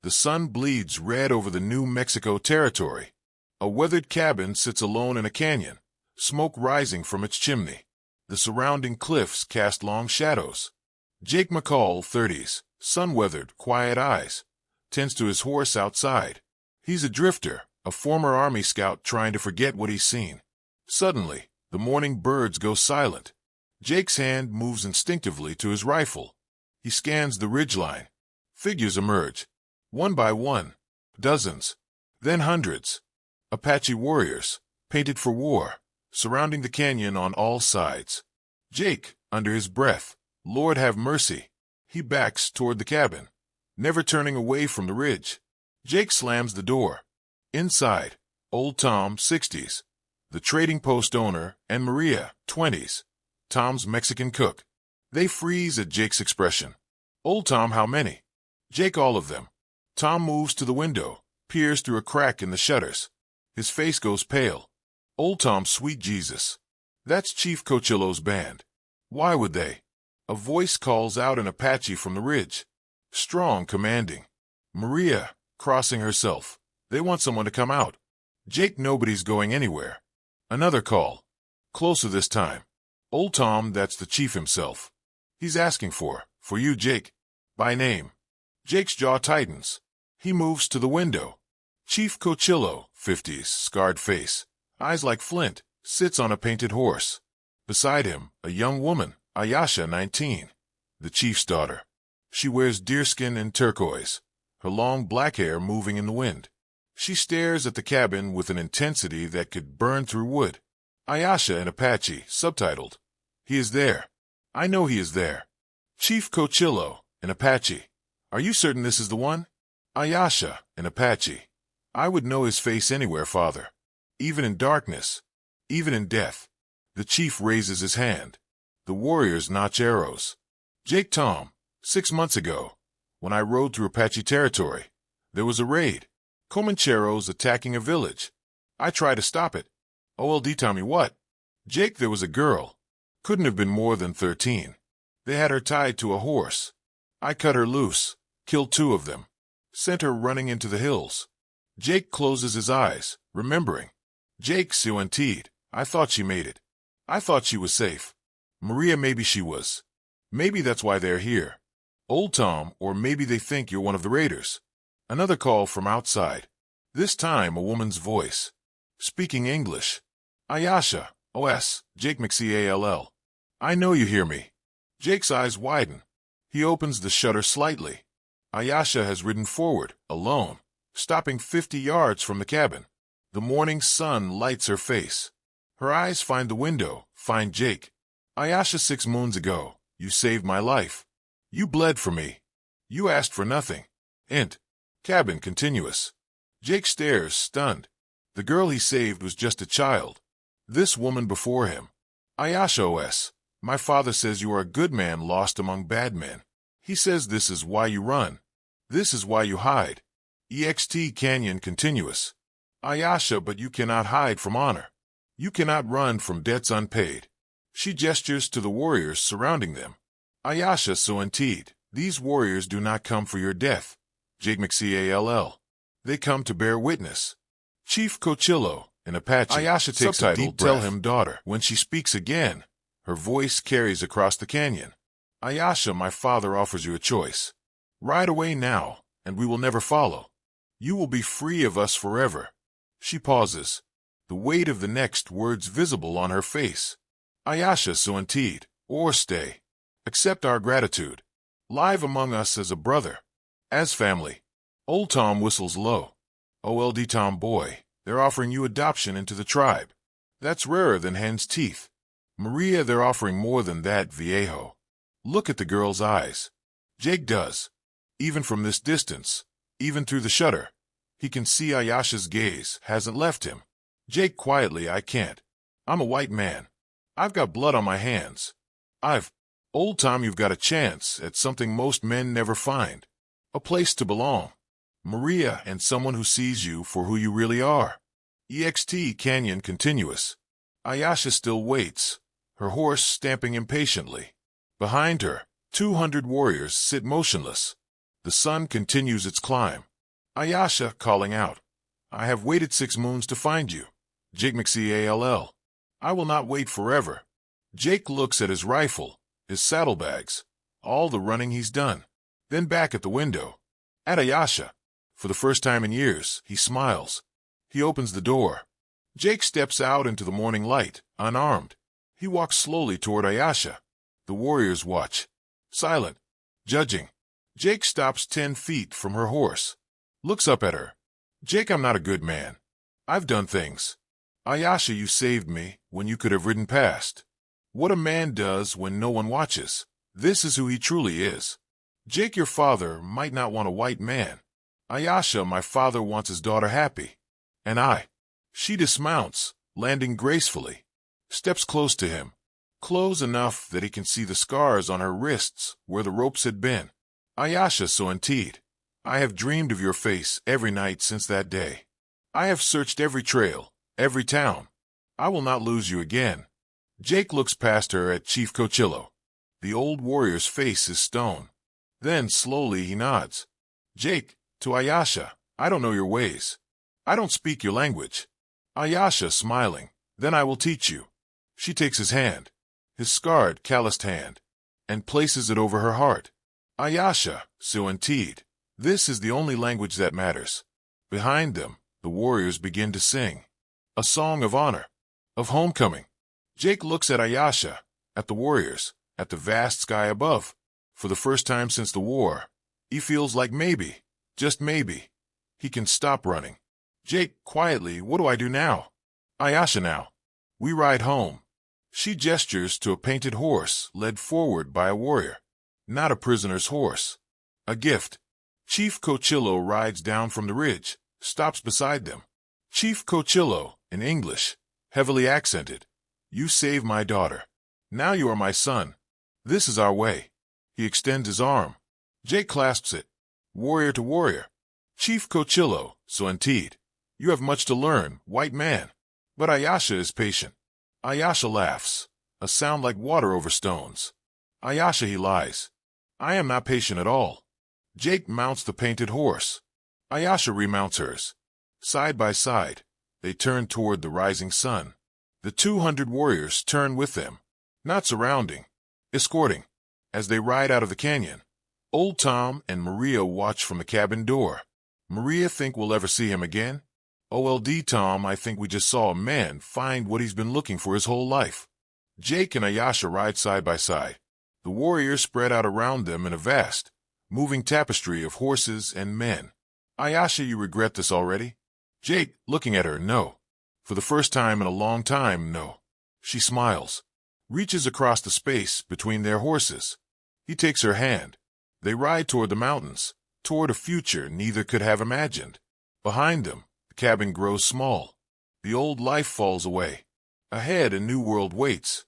The sun bleeds red over the New Mexico territory. A weathered cabin sits alone in a canyon, smoke rising from its chimney. The surrounding cliffs cast long shadows. Jake McCall, 30s, sun-weathered, quiet eyes, tends to his horse outside. He's a drifter, a former Army scout trying to forget what he's seen. Suddenly, the morning birds go silent. Jake's hand moves instinctively to his rifle. He scans the ridgeline. Figures emerge. One by one. Dozens. Then hundreds. Apache warriors, painted for war, surrounding the canyon on all sides. Jake, under his breath, Lord have mercy. He backs toward the cabin, never turning away from the ridge. Jake slams the door. Inside, Old Tom, 60s, the trading post owner, and Maria, 20s, Tom's Mexican cook. They freeze at Jake's expression. Old Tom, how many? Jake, all of them. Tom moves to the window, peers through a crack in the shutters. His face goes pale. Old Tom, sweet Jesus. That's Chief Cochillo's band. Why would they? A voice calls out in Apache from the ridge. Strong, commanding. Maria, crossing herself. They want someone to come out. Jake, nobody's going anywhere. Another call. Closer this time. Old Tom, that's the chief himself. He's asking for you, Jake. By name. Jake's jaw tightens. He moves to the window. Chief Cochillo, 50s, scarred face, eyes like flint, sits on a painted horse. Beside him, a young woman, Ayasha, 19, the chief's daughter. She wears deerskin and turquoise, her long black hair moving in the wind. She stares at the cabin with an intensity that could burn through wood. Ayasha in Apache, subtitled. He is there. I know he is there. Chief Cochillo, in Apache. Are you certain this is the one? Ayasha, in Apache. I would know his face anywhere, father. Even in darkness. Even in death. The chief raises his hand. The warriors notch arrows. Jake, Tom, 6 months ago, when I rode through Apache territory, there was a raid. Comancheros attacking a village. I tried to stop it. OLD Tommy, what? Jake, there was a girl. Couldn't have been more than 13. They had her tied to a horse. I cut her loose, killed 2 of them, sent her running into the hills. Jake closes his eyes, remembering. Jake, untamed. I thought she made it. I thought she was safe. Maria, maybe she was. Maybe that's why they're here. Old Tom, or maybe they think you're one of the raiders. Another call from outside. This time a woman's voice. Speaking English. Ayasha, OS, Jake McCall. I know you hear me. Jake's eyes widen. He opens the shutter slightly. Ayasha has ridden forward, alone, stopping 50 yards from the cabin. The morning sun lights her face. Her eyes find the window, find Jake. Ayasha, 6 moons ago, you saved my life. You bled for me. You asked for nothing. Cabin continuous. Jake stares, stunned. The girl he saved was just a child. This woman before him. Ayasha, OS, my father says you are a good man lost among bad men. He says this is why you run. This is why you hide. EXT Canyon continuous. Ayasha, but you cannot hide from honor. You cannot run from debts unpaid. She gestures to the warriors surrounding them. Ayasha, untamed. These warriors do not come for your death. Jake McCall. They come to bear witness. Chief Cochillo, in Apache. Ayasha takes a deep breath. Tell him, daughter. When she speaks again, her voice carries across the canyon. Ayasha, my father offers you a choice. Ride away now, and we will never follow. You will be free of us forever. She pauses, the weight of the next words visible on her face. Ayasha, untamed, or stay. Accept our gratitude. Live among us as a brother. As family. Old Tom whistles low. OLD Tom, boy, they're offering you adoption into the tribe. That's rarer than hen's teeth. Maria, they're offering more than that, viejo. Look at the girl's eyes. Jake does. Even from this distance, even through the shutter, he can see Ayasha's gaze hasn't left him. Jake, quietly, I can't. I'm a white man. I've got blood on my hands. Old Tom, you've got a chance at something most men never find. A place to belong. Maria, and someone who sees you for who you really are. EXT Canyon continuous. Ayasha still waits, her horse stamping impatiently. Behind her, 200 warriors sit motionless. The sun continues its climb. Ayasha calling out, I have waited 6 moons to find you. Jake McCall. I will not wait forever. Jake looks at his rifle, his saddlebags, all the running he's done. Then back at the window. At Ayasha. For the first time in years, he smiles. He opens the door. Jake steps out into the morning light, unarmed. He walks slowly toward Ayasha. The warriors watch. Silent. Judging. Jake stops 10 feet from her horse. Looks up at her. Jake, I'm not a good man. I've done things. Ayasha, you saved me when you could have ridden past. What a man does when no one watches. This is who he truly is. Jake, your father might not want a white man. Ayasha, my father wants his daughter happy. And I. She dismounts, landing gracefully. Steps close to him. Close enough that he can see the scars on her wrists where the ropes had been. Ayasha, so indeed. I have dreamed of your face every night since that day. I have searched every trail, every town. I will not lose you again. Jake looks past her at Chief Cochillo. The old warrior's face is stone. Then slowly he nods. Jake, to Ayasha, I don't know your ways. I don't speak your language. Ayasha smiling, then I will teach you. She takes his hand, his scarred, calloused hand, and places it over her heart. Ayasha, so indeed. This is the only language that matters. Behind them, the warriors begin to sing. A song of honor, of homecoming. Jake looks at Ayasha, at the warriors, at the vast sky above. For the first time since the war, he feels like maybe, just maybe, he can stop running. Jake, quietly, what do I do now? Ayasha, now. We ride home. She gestures to a painted horse led forward by a warrior. Not a prisoner's horse. A gift. Chief Cochillo rides down from the ridge, stops beside them. Chief Cochillo, in English, heavily accented. You saved my daughter. Now you are my son. This is our way. He extends his arm. Jake clasps it. Warrior to warrior. Chief Cochillo, so indeed. You have much to learn, white man. But Ayasha is patient. Ayasha laughs. A sound like water over stones. Ayasha, he lies. I am not patient at all. Jake mounts the painted horse. Ayasha remounts hers. Side by side, they turn toward the rising sun. The 200 warriors turn with them, not surrounding, escorting. As they ride out of the canyon, old Tom and Maria watch from the cabin door. Maria, think we'll ever see him again? OLD Tom, I think we just saw a man find what he's been looking for his whole life. Jake and Ayasha ride side by side. The warriors spread out around them in a vast, moving tapestry of horses and men. Ayasha, you regret this already? Jake, looking at her, no. For the first time in a long time, no. She smiles, reaches across the space between their horses. He takes her hand. They ride toward the mountains, toward a future neither could have imagined. Behind them, the cabin grows small. The old life falls away. Ahead, a new world waits.